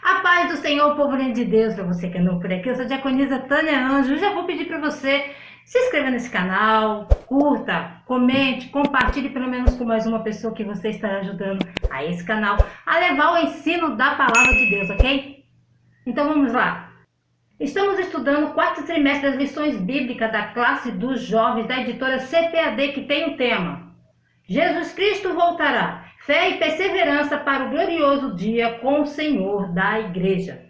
A paz do Senhor, povo lindo de Deus, para você que é novo por aqui, eu sou a diaconisa Tânia Anjo. Já vou pedir para você se inscrever nesse canal, curta, comente, compartilhe pelo menos com mais uma pessoa que você estará ajudando a esse canal a levar o ensino da palavra de Deus, ok? Então vamos lá. Estamos estudando o quarto trimestre das lições bíblicas da classe dos jovens da editora CPAD, que tem o tema Jesus Cristo voltará. Fé e perseverança para o glorioso dia com o Senhor da Igreja.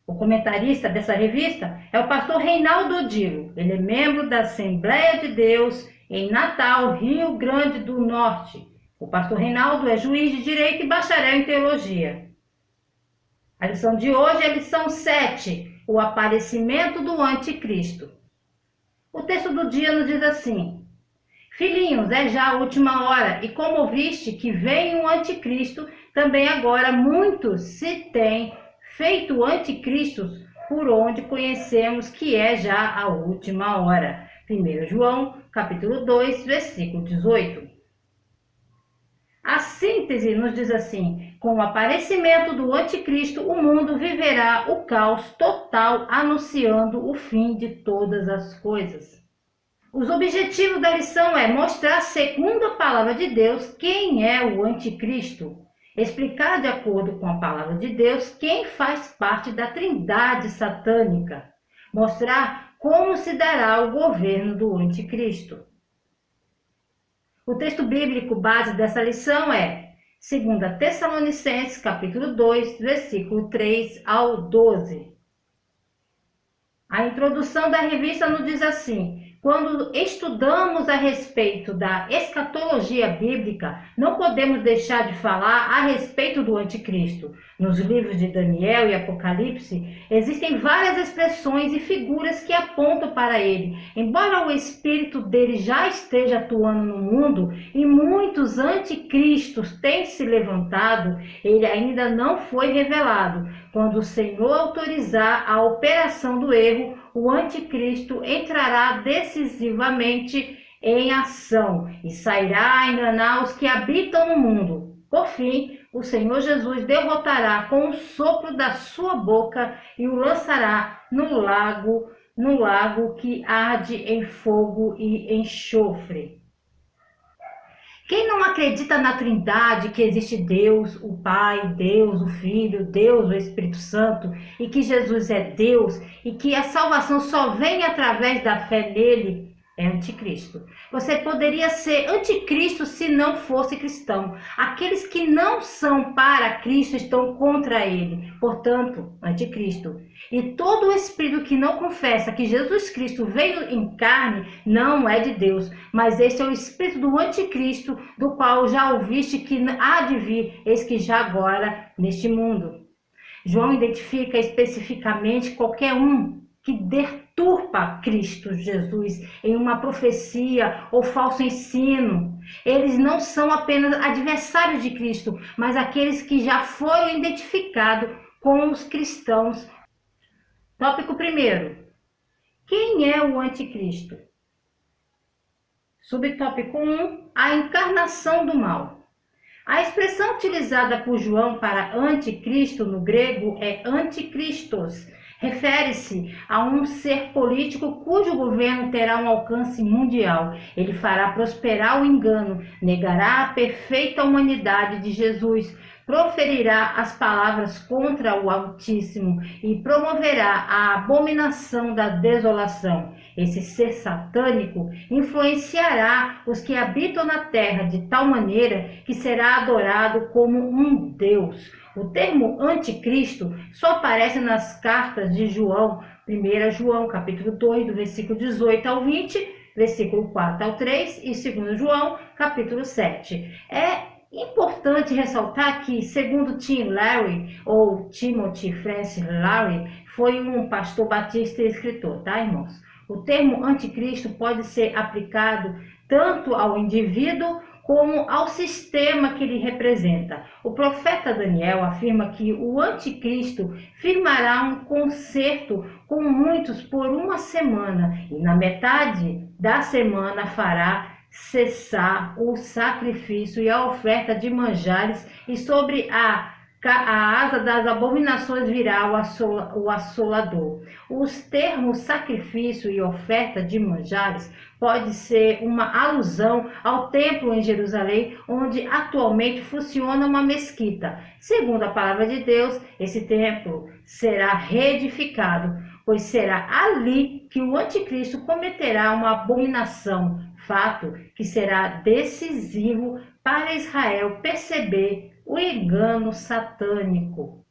O comentarista dessa revista é o pastor Reinaldo Odilo. Ele é membro da Assembleia de Deus em Natal, Rio Grande do Norte. O pastor Reinaldo é juiz de direito e bacharel em teologia. A lição de hoje é a lição 7, o aparecimento do anticristo. O texto do dia nos diz assim: Filhinhos, é já a última hora, e como ouviste que vem um anticristo, também agora muitos se têm feito anticristos, por onde conhecemos que é já a última hora. 1 João, capítulo 2, versículo 18. A síntese nos diz assim: com o aparecimento do anticristo, o mundo viverá o caos total, anunciando o fim de todas as coisas. Os objetivos da lição é mostrar, segundo a palavra de Deus, quem é o anticristo, explicar de acordo com a palavra de Deus quem faz parte da trindade satânica, mostrar como se dará o governo do anticristo. O texto bíblico base dessa lição é 2 Tessalonicenses, capítulo 2, versículo 3 ao 12. A introdução da revista nos diz assim: quando estudamos a respeito da escatologia bíblica, não podemos deixar de falar a respeito do anticristo. Nos livros de Daniel e Apocalipse, existem várias expressões e figuras que apontam para ele. Embora o espírito dele já esteja atuando no mundo e muitos anticristos tenham se levantado, ele ainda não foi revelado. Quando o Senhor autorizar a operação do erro, o anticristo entrará decisivamente em ação e sairá a enganar os que habitam no mundo. Por fim, o Senhor Jesus derrotará com o sopro da sua boca e o lançará no lago que arde em fogo e enxofre. Quem não acredita na Trindade, que existe Deus, o Pai, Deus, o Filho, Deus, o Espírito Santo, e que Jesus é Deus, e que a salvação só vem através da fé nele, é anticristo. Você poderia ser anticristo se não fosse cristão. Aqueles que não são para Cristo estão contra ele, portanto, anticristo. E todo espírito que não confessa que Jesus Cristo veio em carne não é de Deus, mas este é o espírito do anticristo, do qual já ouviste que há de vir, eis que já agora neste mundo. João identifica especificamente qualquer um que deturpa Cristo Jesus em uma profecia ou falso ensino. Eles não são apenas adversários de Cristo, mas aqueles que já foram identificados com os cristãos. Tópico 1. Quem é o anticristo? Subtópico 1. A encarnação do mal. A expressão utilizada por João para anticristo no grego é anticristos. Refere-se a um ser político cujo governo terá um alcance mundial. Ele fará prosperar o engano, negará a perfeita humanidade de Jesus, proferirá as palavras contra o Altíssimo e promoverá a abominação da desolação. Esse ser satânico influenciará os que habitam na terra de tal maneira que será adorado como um Deus. O termo anticristo só aparece nas cartas de João, 1 João, capítulo 2, do versículo 18 ao 20, versículo 4 ao 3 e 2 João, capítulo 7. É importante ressaltar que, segundo Tim Larry, ou Timothy Francis Larry, foi um pastor batista e escritor, tá, irmãos? O termo anticristo pode ser aplicado tanto ao indivíduo como ao sistema que ele representa. O profeta Daniel afirma que o anticristo firmará um concerto com muitos por uma semana e na metade da semana fará cessar o sacrifício e a oferta de manjares e sobre a A asa das abominações virá o assolador. Os termos sacrifício e oferta de manjares pode ser uma alusão ao templo em Jerusalém, onde atualmente funciona uma mesquita. Segundo a palavra de Deus, esse templo será reedificado, pois será ali que o anticristo cometerá uma abominação, fato que será decisivo para Israel perceber o engano satânico.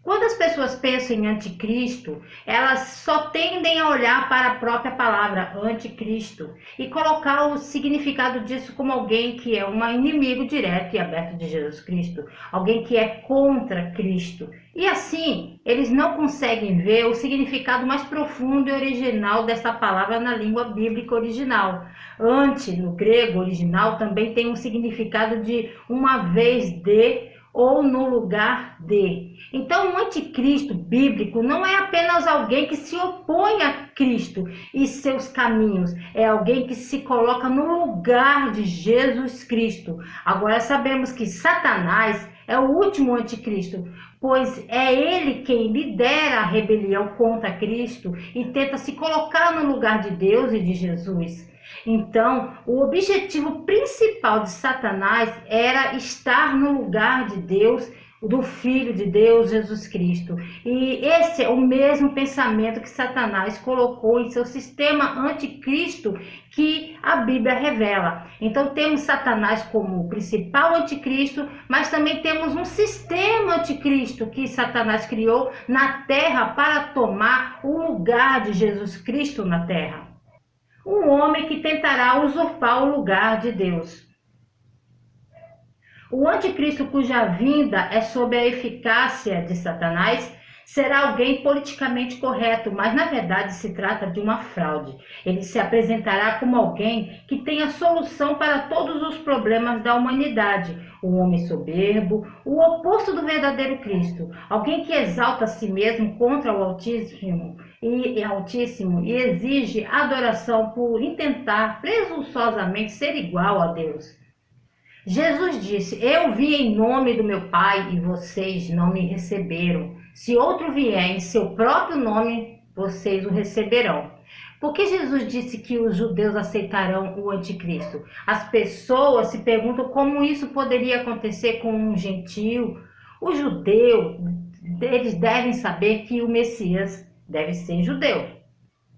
Quando as pessoas pensam em anticristo, elas só tendem a olhar para a própria palavra anticristo e colocar o significado disso como alguém que é um inimigo direto e aberto de Jesus Cristo, alguém que é contra Cristo. E assim, eles não conseguem ver o significado mais profundo e original dessa palavra na língua bíblica original. Anti, no grego original, também tem um significado de uma vez de ou no lugar de. Então, o anticristo bíblico não é apenas alguém que se opõe a Cristo e seus caminhos, é alguém que se coloca no lugar de Jesus Cristo. Agora, sabemos que Satanás é o último anticristo, pois é ele quem lidera a rebelião contra Cristo e tenta se colocar no lugar de Deus e de Jesus. Então, o objetivo principal de Satanás era estar no lugar de Deus, do Filho de Deus, Jesus Cristo. E esse é o mesmo pensamento que Satanás colocou em seu sistema anticristo que a Bíblia revela. Então temos Satanás como o principal anticristo, mas também temos um sistema anticristo que Satanás criou na terra para tomar o lugar de Jesus Cristo na terra. Um homem que tentará usurpar o lugar de Deus. O anticristo cuja vinda é sob a eficácia de Satanás será alguém politicamente correto, mas na verdade se trata de uma fraude. Ele se apresentará como alguém que tem a solução para todos os problemas da humanidade. Um homem soberbo, o oposto do verdadeiro Cristo. Alguém que exalta a si mesmo contra o Altíssimo e exige adoração por intentar presunçosamente ser igual a Deus. Jesus disse: eu vim em nome do meu Pai e vocês não me receberam. Se outro vier em seu próprio nome, vocês o receberão. Por que Jesus disse que os judeus aceitarão o anticristo? As pessoas se perguntam como isso poderia acontecer com um gentio. Os judeus, eles devem saber que o Messias deve ser judeu.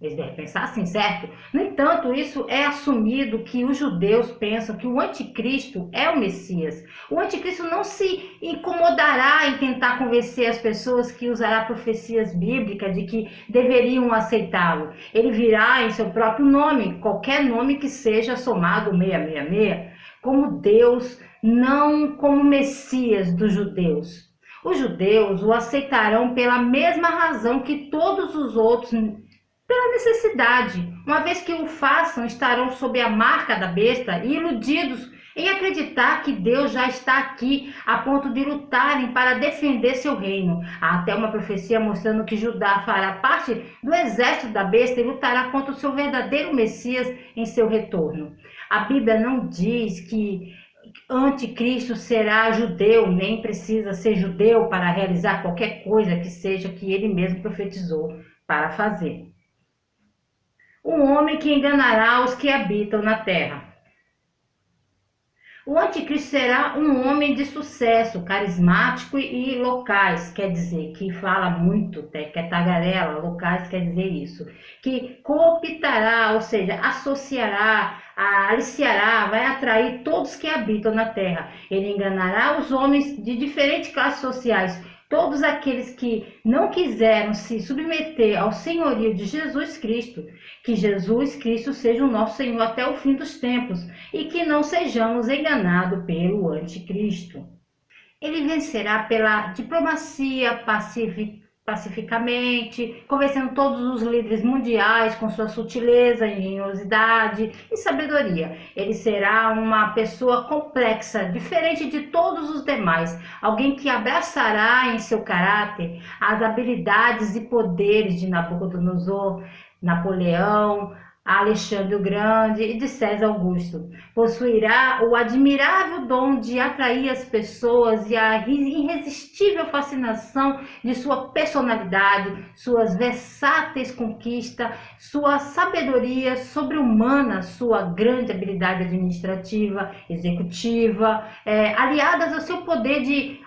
Eles devem pensar assim, certo? No entanto, isso é assumido que os judeus pensam que o anticristo é o Messias. O anticristo não se incomodará em tentar convencer as pessoas que usará profecias bíblicas de que deveriam aceitá-lo. Ele virá em seu próprio nome, qualquer nome que seja somado 666, como Deus, não como Messias dos judeus. Os judeus o aceitarão pela mesma razão que todos os outros, pela necessidade. Uma vez que o façam, estarão sob a marca da besta e iludidos em acreditar que Deus já está aqui a ponto de lutarem para defender seu reino. Há até uma profecia mostrando que Judá fará parte do exército da besta e lutará contra o seu verdadeiro Messias em seu retorno. A Bíblia não diz que anticristo será judeu, nem precisa ser judeu para realizar qualquer coisa que seja que ele mesmo profetizou para fazer. Um homem que enganará os que habitam na terra. O anticristo será um homem de sucesso, carismático e locais, quer dizer, que fala muito, que é tagarela, locais quer dizer isso, que cooptará, ou seja, associará, aliciará, vai atrair todos que habitam na terra. Ele enganará os homens de diferentes classes sociais, todos aqueles que não quiseram se submeter ao senhorio de Jesus Cristo. Que Jesus Cristo seja o nosso Senhor até o fim dos tempos e que não sejamos enganados pelo anticristo. Ele vencerá pela diplomacia pacificamente, convencendo todos os líderes mundiais com sua sutileza, engenhosidade e sabedoria. Ele será uma pessoa complexa, diferente de todos os demais, alguém que abraçará em seu caráter as habilidades e poderes de Nabucodonosor, Napoleão, Alexandre o Grande e de César Augusto. Possuirá o admirável dom de atrair as pessoas e a irresistível fascinação de sua personalidade, suas versáteis conquistas, sua sabedoria sobre-humana, sua grande habilidade administrativa, executiva, aliadas ao seu poder de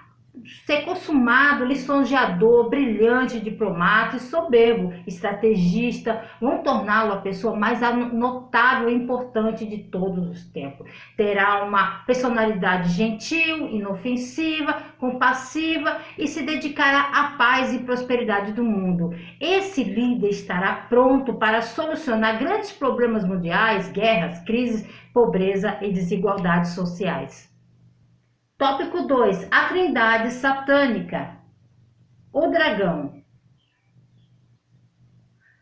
ser consumado, lisonjeador, brilhante, diplomata e soberbo, estrategista, vão torná-lo a pessoa mais notável e importante de todos os tempos. Terá uma personalidade gentil, inofensiva, compassiva e se dedicará à paz e prosperidade do mundo. Esse líder estará pronto para solucionar grandes problemas mundiais, guerras, crises, pobreza e desigualdades sociais. Tópico 2. A Trindade Satânica. O dragão.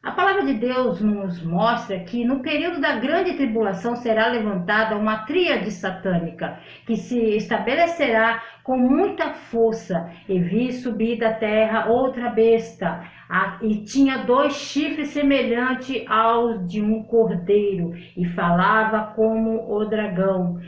A palavra de Deus nos mostra que no período da grande tribulação será levantada uma tríade satânica, que se estabelecerá com muita força. E vi subir da terra outra besta, e tinha 2 chifres semelhantes aos de um cordeiro, e falava como o dragão.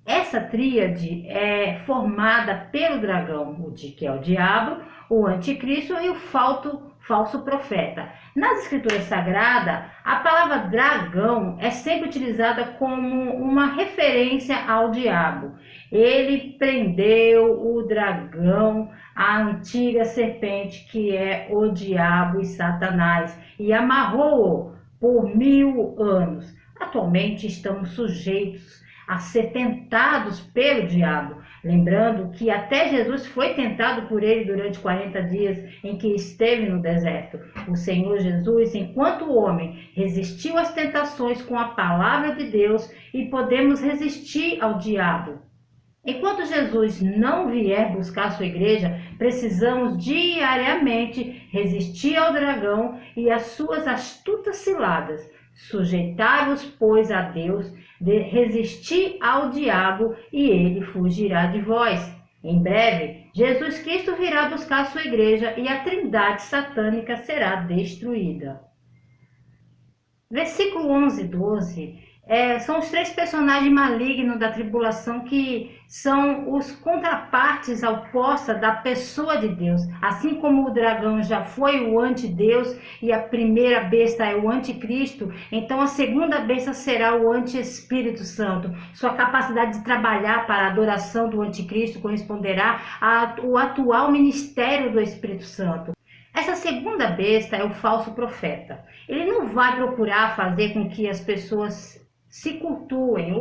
Essa tríade é formada pelo dragão, que é o diabo, o anticristo e o falso profeta. Nas escrituras sagradas, a palavra dragão é sempre utilizada como uma referência ao diabo. Ele prendeu o dragão, a antiga serpente, que é o diabo e Satanás, e amarrou-o por 1000 anos. Atualmente estamos sujeitos a ser tentados pelo diabo, lembrando que até Jesus foi tentado por ele durante 40 dias em que esteve no deserto. O Senhor Jesus, enquanto homem, resistiu às tentações com a palavra de Deus e podemos resistir ao diabo. Enquanto Jesus não vier buscar sua igreja, precisamos diariamente resistir ao dragão e às suas astutas ciladas. Sujeitai-vos, pois, a Deus, resistir ao diabo e ele fugirá de vós. Em breve, Jesus Cristo virá buscar sua igreja e a trindade satânica será destruída. Versículo 11 e 12 são os 3 personagens malignos da tribulação que são os contrapartes opostas da pessoa de Deus. Assim como o dragão já foi o antideus e a primeira besta é o anticristo, então a segunda besta será o anti-Espírito Santo. Sua capacidade de trabalhar para a adoração do anticristo corresponderá ao atual ministério do Espírito Santo. Essa segunda besta é o falso profeta. Ele não vai procurar fazer com que as pessoas se cultuem.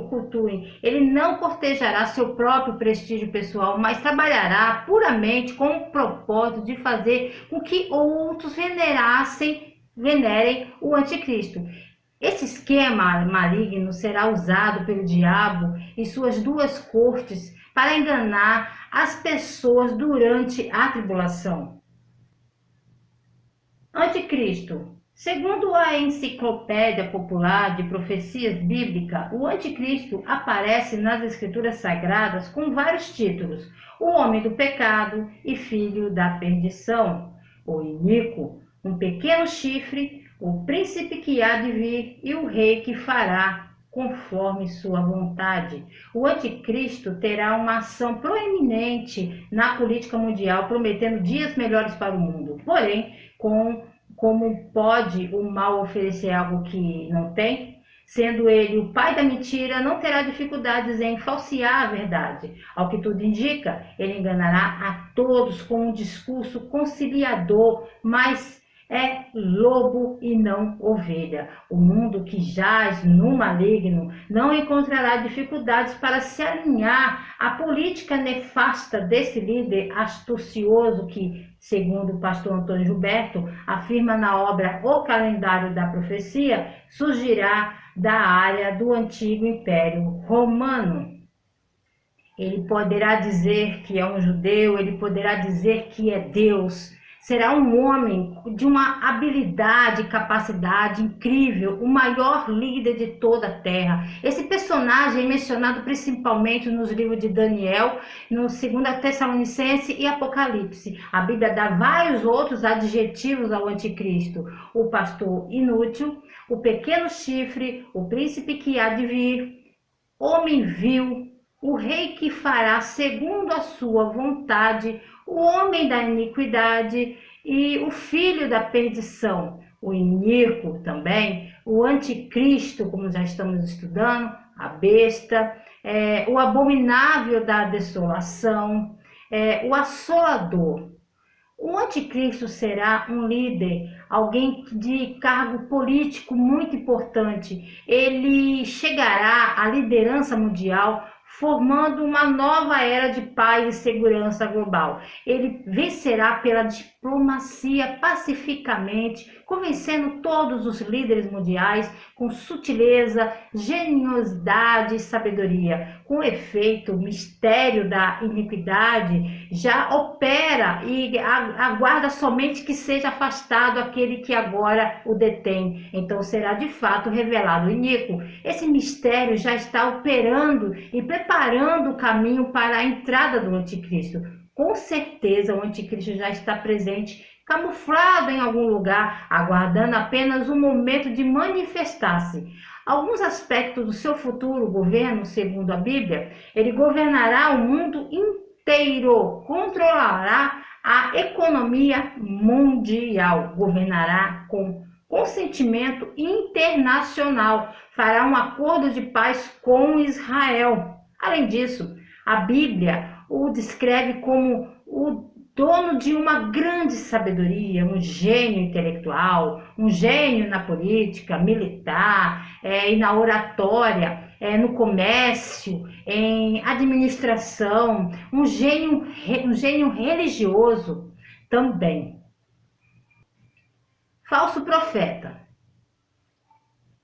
Ele não cortejará seu próprio prestígio pessoal, mas trabalhará puramente com o propósito de fazer com que outros venerem o anticristo. Esse esquema maligno será usado pelo diabo e suas 2 cortes para enganar as pessoas durante a tribulação. Anticristo. Segundo a Enciclopédia Popular de Profecias Bíblicas, o anticristo aparece nas escrituras sagradas com vários títulos: o homem do pecado e filho da perdição, o iníquo, um pequeno chifre, o príncipe que há de vir e o rei que fará conforme sua vontade. O anticristo terá uma ação proeminente na política mundial, prometendo dias melhores para o mundo. Porém, como pode o mal oferecer algo que não tem? Sendo ele o pai da mentira, não terá dificuldades em falsear a verdade. Ao que tudo indica, ele enganará a todos com um discurso conciliador, mas é lobo e não ovelha. O mundo que jaz no maligno não encontrará dificuldades para se alinhar à política nefasta desse líder astucioso que, segundo o pastor Antônio Gilberto, afirma na obra O Calendário da Profecia, surgirá da área do antigo Império Romano. Ele poderá dizer que é um judeu, ele poderá dizer que é Deus, Será um homem de uma habilidade e capacidade incrível, o maior líder de toda a terra. Esse personagem é mencionado principalmente nos livros de Daniel, no 2 Tessalonicenses e Apocalipse. A Bíblia dá vários outros adjetivos ao anticristo: o pastor inútil, o pequeno chifre, o príncipe que há de vir, homem vil, o rei que fará segundo a sua vontade, o homem da iniquidade e o filho da perdição, o iníquo também, o anticristo, como já estamos estudando, a besta, o abominável da desolação, o assolador. O anticristo será um líder, alguém de cargo político muito importante. Ele chegará à liderança mundial, formando uma nova era de paz e segurança global. Ele vencerá pela diplomacia pacificamente, convencendo todos os líderes mundiais com sutileza, geniosidade e sabedoria. Com efeito, o mistério da iniquidade já opera e aguarda somente que seja afastado aquele que agora o detém. Então será de fato revelado o iníquo. Esse mistério já está operando e preparando o caminho para a entrada do anticristo. Com certeza o anticristo já está presente, camuflado em algum lugar, aguardando apenas o momento de manifestar-se. Alguns aspectos do seu futuro governo, segundo a Bíblia: ele governará o mundo inteiro, controlará a economia mundial, governará com consentimento internacional, fará um acordo de paz com Israel. Além disso, a Bíblia o descreve como o dono de uma grande sabedoria, um gênio intelectual, um gênio na política, militar, e na oratória, no comércio, em administração, um gênio religioso também. Falso profeta.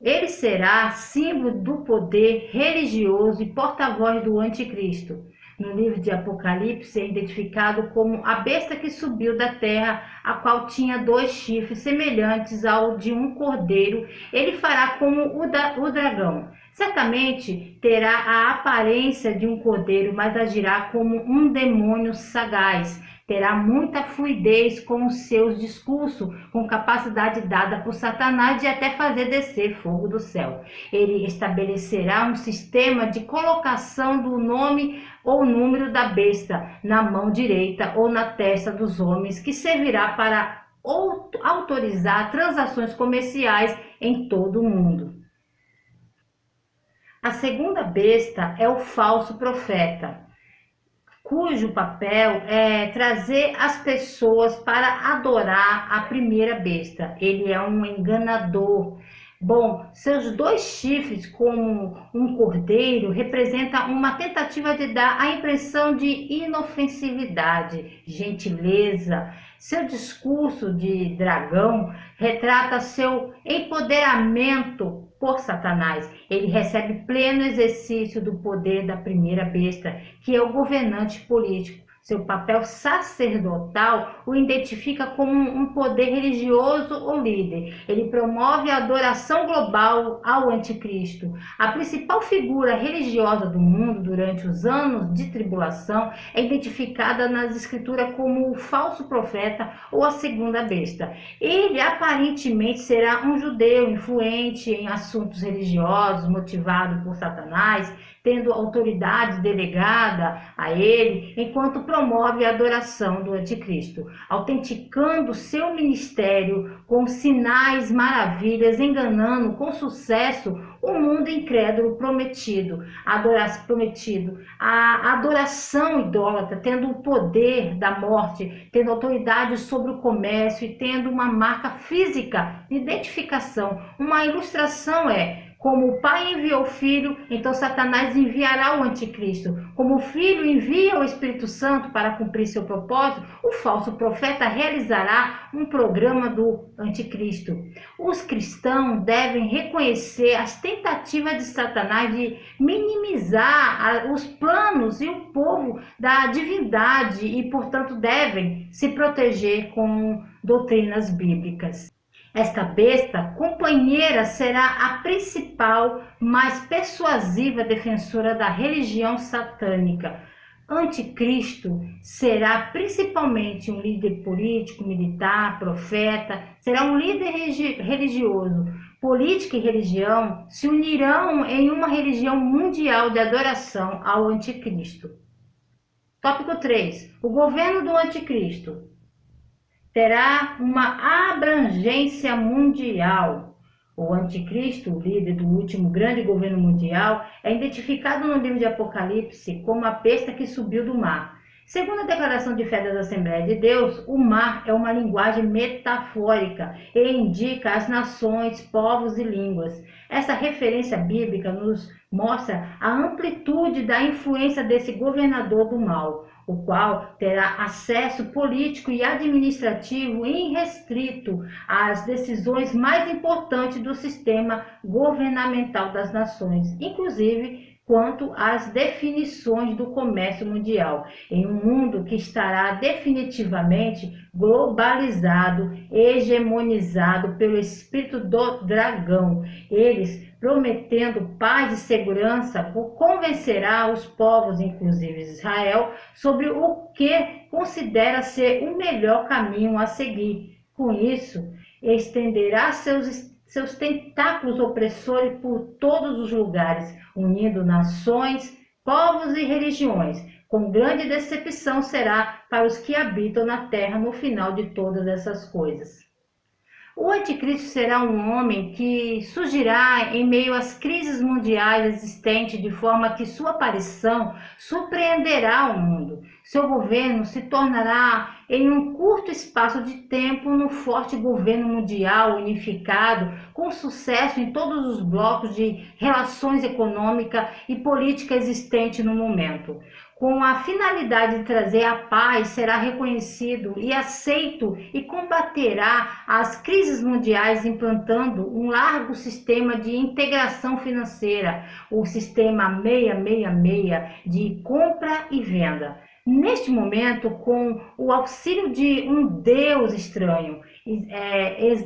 Ele será símbolo do poder religioso e porta-voz do anticristo. No livro de Apocalipse é identificado como a besta que subiu da terra, a qual tinha 2 chifres semelhantes ao de um cordeiro. Ele fará como o dragão. Certamente terá a aparência de um cordeiro, mas agirá como um demônio sagaz. Terá muita fluidez com os seus discursos, com capacidade dada por Satanás de até fazer descer fogo do céu. Ele estabelecerá um sistema de colocação do nome ou número da besta na mão direita ou na testa dos homens, que servirá para autorizar transações comerciais em todo o mundo. A segunda besta é o falso profeta, cujo papel é trazer as pessoas para adorar a primeira besta. Ele é um enganador. Bom, seus 2 chifres, como um cordeiro, representam uma tentativa de dar a impressão de inofensividade, gentileza. Seu discurso de dragão retrata seu empoderamento por Satanás. Ele recebe pleno exercício do poder da primeira besta, que é o governante político. Seu papel sacerdotal o identifica como um poder religioso ou líder. Ele promove a adoração global ao anticristo. A principal figura religiosa do mundo durante os anos de tribulação é identificada nas escrituras como o falso profeta ou a segunda besta. Ele aparentemente será um judeu influente em assuntos religiosos, motivado por Satanás, tendo autoridade delegada a ele, enquanto promove a adoração do anticristo, autenticando seu ministério com sinais, maravilhas, enganando com sucesso o mundo incrédulo prometido, a adoração idólatra, tendo o poder da morte, tendo autoridade sobre o comércio e tendo uma marca física de identificação. Uma ilustração Como o Pai enviou o Filho, então Satanás enviará o Anticristo. Como o Filho envia o Espírito Santo para cumprir seu propósito, o falso profeta realizará um programa do Anticristo. Os cristãos devem reconhecer as tentativas de Satanás de minimizar os planos e o povo da divindade e, portanto, devem se proteger com doutrinas bíblicas. Esta besta companheira será a principal, mais persuasiva defensora da religião satânica. Anticristo será principalmente um líder político, militar, profeta, será um líder religioso. Política e religião se unirão em uma religião mundial de adoração ao Anticristo. Tópico 3. O governo do Anticristo terá uma abrangência mundial. O Anticristo, o líder do último grande governo mundial, é identificado no livro de Apocalipse como a besta que subiu do mar. Segundo a declaração de fé da Assembleia de Deus, o mar é uma linguagem metafórica e indica as nações, povos e línguas. Essa referência bíblica nos mostra a amplitude da influência desse governador do mal, o qual terá acesso político e administrativo irrestrito às decisões mais importantes do sistema governamental das nações, inclusive quanto às definições do comércio mundial, em um mundo que estará definitivamente globalizado, hegemonizado pelo espírito do dragão. Eles, prometendo paz e segurança, convencerá os povos, inclusive Israel, sobre o que considera ser o melhor caminho a seguir. Com isso, estenderá seus tentáculos opressores por todos os lugares, unindo nações, povos e religiões. Com grande decepção será para os que habitam na terra no final de todas essas coisas. O Anticristo será um homem que surgirá em meio às crises mundiais existentes, de forma que sua aparição surpreenderá o mundo. Seu governo se tornará, em um curto espaço de tempo, um forte governo mundial unificado, com sucesso em todos os blocos de relações econômica e política existentes no momento. Com a finalidade de trazer a paz, será reconhecido e aceito e combaterá as crises mundiais, implantando um largo sistema de integração financeira, o sistema 666 de compra e venda. Neste momento, com o auxílio de um Deus estranho,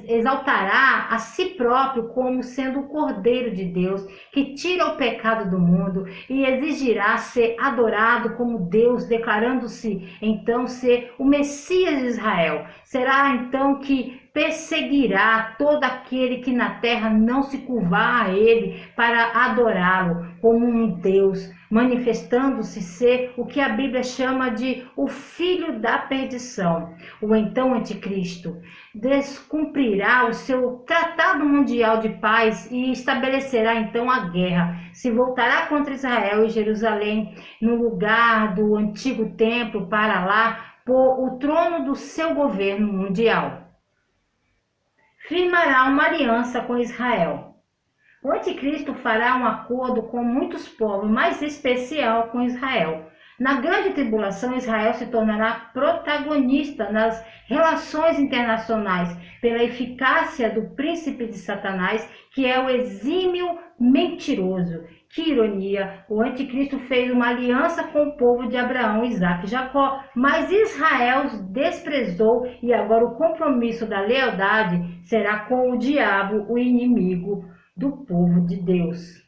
exaltará a si próprio como sendo o Cordeiro de Deus, que tira o pecado do mundo, e exigirá ser adorado como Deus, declarando-se então ser o Messias de Israel. Será então que perseguirá todo aquele que na terra não se curvar a ele para adorá-lo como um Deus, manifestando-se ser o que a Bíblia chama de o filho da perdição. O então Anticristo descumprirá o seu tratado mundial de paz e estabelecerá então a guerra. Se voltará contra Israel e Jerusalém, no lugar do antigo templo, para lá pôr o trono do seu governo mundial. Firmará uma aliança com Israel. O Anticristo fará um acordo com muitos povos, mas especial com Israel. Na grande tribulação, Israel se tornará protagonista nas relações internacionais pela eficácia do príncipe de Satanás, que é o exímio mentiroso. Que ironia! O Anticristo fez uma aliança com o povo de Abraão, Isaque e Jacó, mas Israel os desprezou, e agora o compromisso da lealdade será com o diabo, o inimigo do povo de Deus.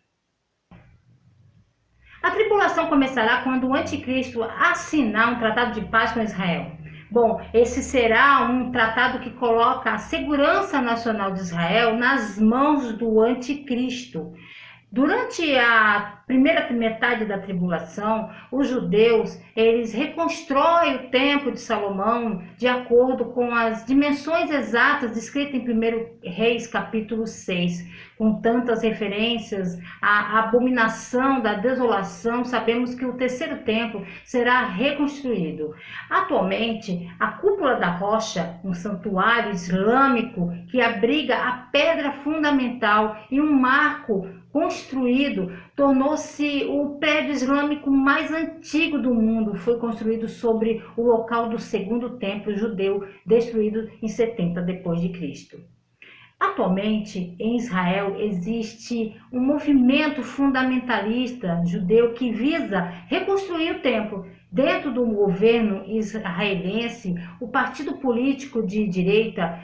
A tribulação começará quando o Anticristo assinar um tratado de paz com Israel. Bom, esse será um tratado que coloca a segurança nacional de Israel nas mãos do Anticristo. Durante a primeira metade da tribulação, os judeus, eles reconstroem o templo de Salomão de acordo com as dimensões exatas descritas em 1 Reis capítulo 6, com tantas referências à abominação da desolação. Sabemos que o terceiro templo será reconstruído. Atualmente, a cúpula da rocha, um santuário islâmico que abriga a pedra fundamental e um marco construído, tornou-se o prédio islâmico mais antigo do mundo. Foi construído sobre o local do segundo templo judeu, destruído em 70 depois de Cristo. Atualmente, em Israel, existe um movimento fundamentalista judeu que visa reconstruir o templo. Dentro do governo israelense, o partido político de direita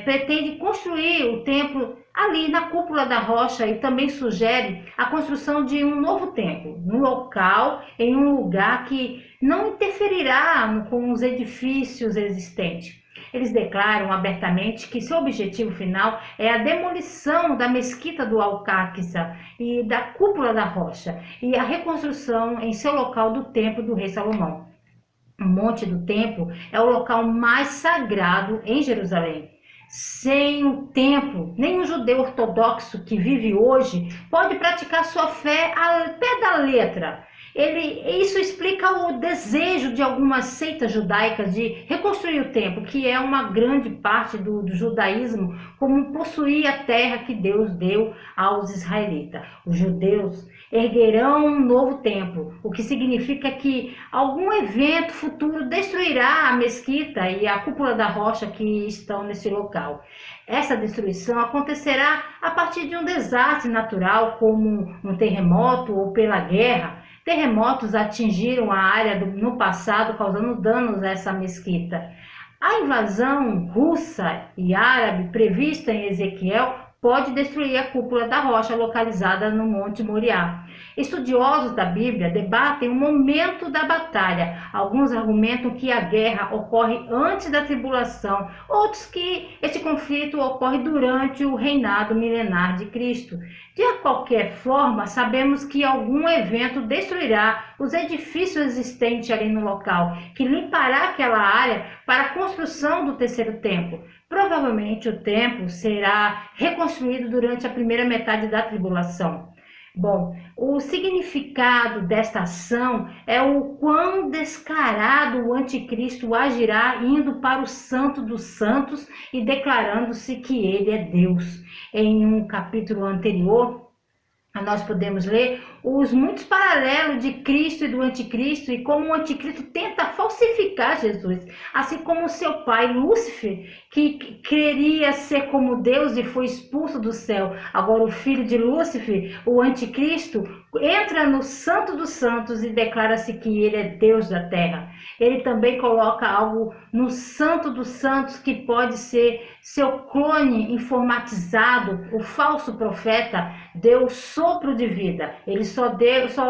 pretende construir o templo ali na cúpula da rocha e também sugere a construção de um novo templo, num local, em um lugar que não interferirá com os edifícios existentes. Eles declaram abertamente que seu objetivo final é a demolição da mesquita do Al-Aqsa e da cúpula da rocha e a reconstrução em seu local do templo do rei Salomão. O Monte do Templo é o local mais sagrado em Jerusalém. Sem o templo, nenhum judeu ortodoxo que vive hoje pode praticar sua fé ao pé da letra. Isso explica o desejo de algumas seitas judaicas de reconstruir o templo, que é uma grande parte do judaísmo, como possuir a terra que Deus deu aos israelitas. Os judeus erguerão um novo templo, o que significa que algum evento futuro destruirá a mesquita e a cúpula da rocha que estão nesse local. Essa destruição acontecerá a partir de um desastre natural, como um terremoto ou pela guerra. Terremotos atingiram a área no passado, causando danos a essa mesquita. A invasão russa e árabe prevista em Ezequiel pode destruir a cúpula da rocha localizada no Monte Moriá. Estudiosos da Bíblia debatem o momento da batalha. Alguns argumentam que a guerra ocorre antes da tribulação, outros que este conflito ocorre durante o reinado milenar de Cristo. De qualquer forma, sabemos que algum evento destruirá os edifícios existentes ali no local, que limpará aquela área para a construção do terceiro templo. Provavelmente o templo será reconstruído durante a primeira metade da tribulação. Bom, o significado desta ação é o quão descarado o anticristo agirá indo para o Santo dos Santos e declarando-se que ele é Deus. Em um capítulo anterior, nós podemos ler os muitos paralelos de Cristo e do anticristo e como o anticristo tenta falsificar Jesus, assim como seu pai Lúcifer, que queria ser como Deus e foi expulso do céu. Agora o filho de Lúcifer, o anticristo, entra no Santo dos Santos e declara-se que ele é Deus da terra. Ele também coloca algo no Santo dos Santos que pode ser seu clone informatizado. O falso profeta deu sopro de vida. Ele só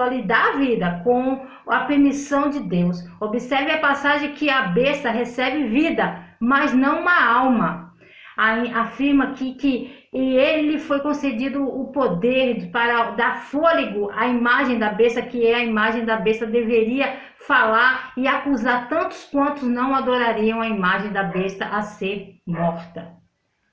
lhe dá a vida com a permissão de Deus. Observe a passagem que a besta recebe vida, mas não uma alma. Afirma que ele foi concedido o poder para dar fôlego à imagem da besta, que é a imagem da besta deveria falar e acusar tantos quantos não adorariam a imagem da besta a ser morta.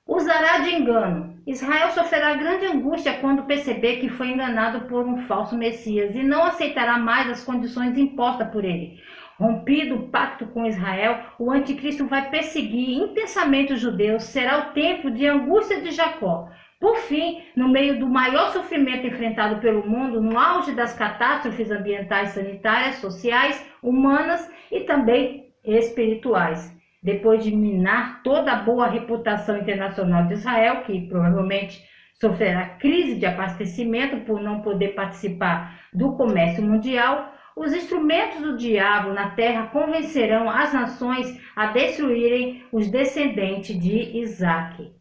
Usará de engano. Israel sofrerá grande angústia quando perceber que foi enganado por um falso Messias e não aceitará mais as condições impostas por ele. Rompido o pacto com Israel, o anticristo vai perseguir intensamente os judeus, será o tempo de angústia de Jacó. Por fim, no meio do maior sofrimento enfrentado pelo mundo, no auge das catástrofes ambientais, sanitárias, sociais, humanas e também espirituais, depois de minar toda a boa reputação internacional de Israel, que provavelmente sofrerá crise de abastecimento por não poder participar do comércio mundial, os instrumentos do diabo na terra convencerão as nações a destruírem os descendentes de Isaque.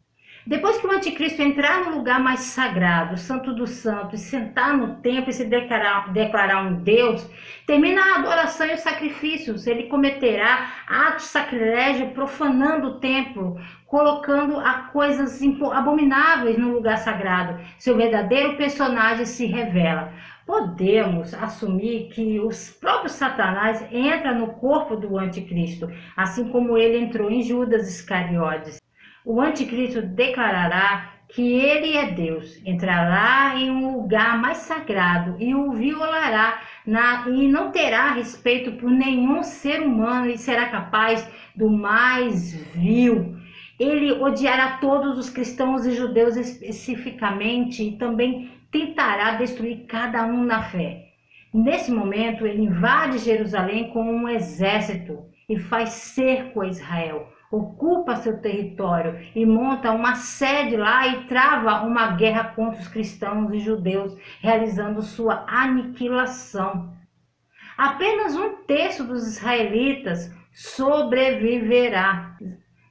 Depois que o anticristo entrar no lugar mais sagrado, o Santo dos Santos, e sentar no templo e se declarar um Deus, termina a adoração e os sacrifícios. Ele cometerá atos sacrilégio, profanando o templo, colocando a coisas abomináveis no lugar sagrado. Seu verdadeiro personagem se revela. Podemos assumir que os próprios Satanás entra no corpo do anticristo, assim como ele entrou em Judas Iscariotes. O anticristo declarará que ele é Deus, entrará em um lugar mais sagrado e o violará e não terá respeito por nenhum ser humano e será capaz do mais vil. Ele odiará todos os cristãos e judeus especificamente e também tentará destruir cada um na fé. Nesse momento, ele invade Jerusalém com um exército e faz cerco a Israel. Ocupa seu território e monta uma sede lá e trava uma guerra contra os cristãos e judeus, realizando sua aniquilação. Apenas um terço dos israelitas sobreviverá.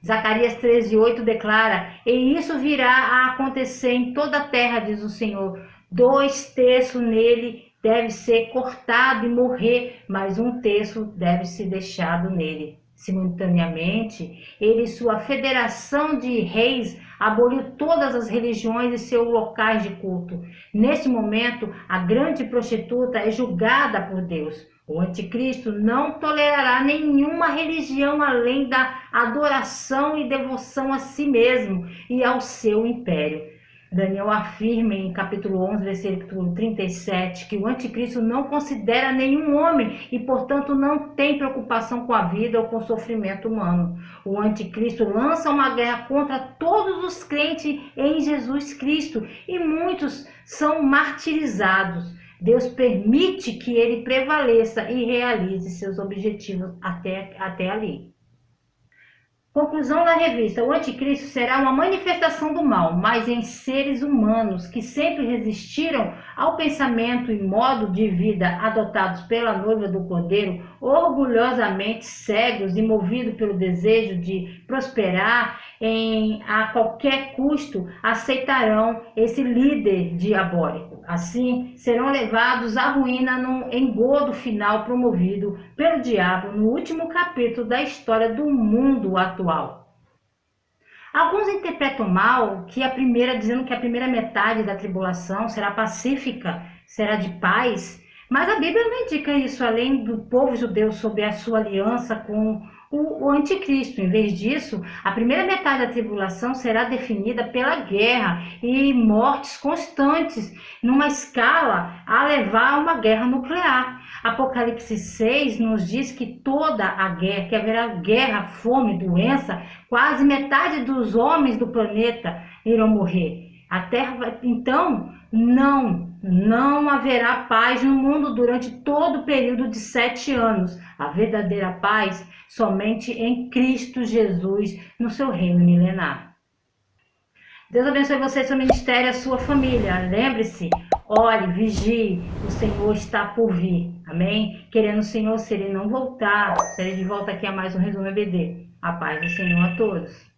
Zacarias 13:8 declara: e isso virá a acontecer em toda a terra, diz o Senhor. 2/3 nele deve ser cortado e morrer, mas 1/3 deve ser deixado nele. Simultaneamente, ele e sua federação de reis aboliu todas as religiões e seus locais de culto. Neste momento, a grande prostituta é julgada por Deus. O anticristo não tolerará nenhuma religião além da adoração e devoção a si mesmo e ao seu império. Daniel afirma em capítulo 11, versículo 37, que o anticristo não considera nenhum homem e, portanto, não tem preocupação com a vida ou com o sofrimento humano. O anticristo lança uma guerra contra todos os crentes em Jesus Cristo e muitos são martirizados. Deus permite que ele prevaleça e realize seus objetivos até ali. Conclusão da revista: o anticristo será uma manifestação do mal, mas em seres humanos que sempre resistiram ao pensamento e modo de vida adotados pela noiva do Cordeiro, orgulhosamente cegos e movidos pelo desejo de prosperar a qualquer custo, aceitarão esse líder diabólico. Assim, serão levados à ruína num engodo final promovido pelo diabo no último capítulo da história do mundo atual. Alguns interpretam mal dizendo que a primeira metade da tribulação será pacífica, será de paz, mas a Bíblia não indica isso, além do povo judeu sob a sua aliança com o anticristo. Em vez disso, a primeira metade da tribulação será definida pela guerra e mortes constantes, numa escala a levar a uma guerra nuclear. Apocalipse 6 nos diz que toda a guerra, que haverá guerra, fome, doença, quase metade dos homens do planeta irão morrer. A terra, então, não haverá paz no mundo durante todo o período de 7 anos. A verdadeira paz somente em Cristo Jesus, no seu reino milenar. Deus abençoe você, seu ministério, a sua família. Lembre-se, ore, vigie, o Senhor está por vir. Amém? Querendo o Senhor, se Ele não voltar, serei de volta aqui a mais um Resumo EBD. A paz do Senhor a todos.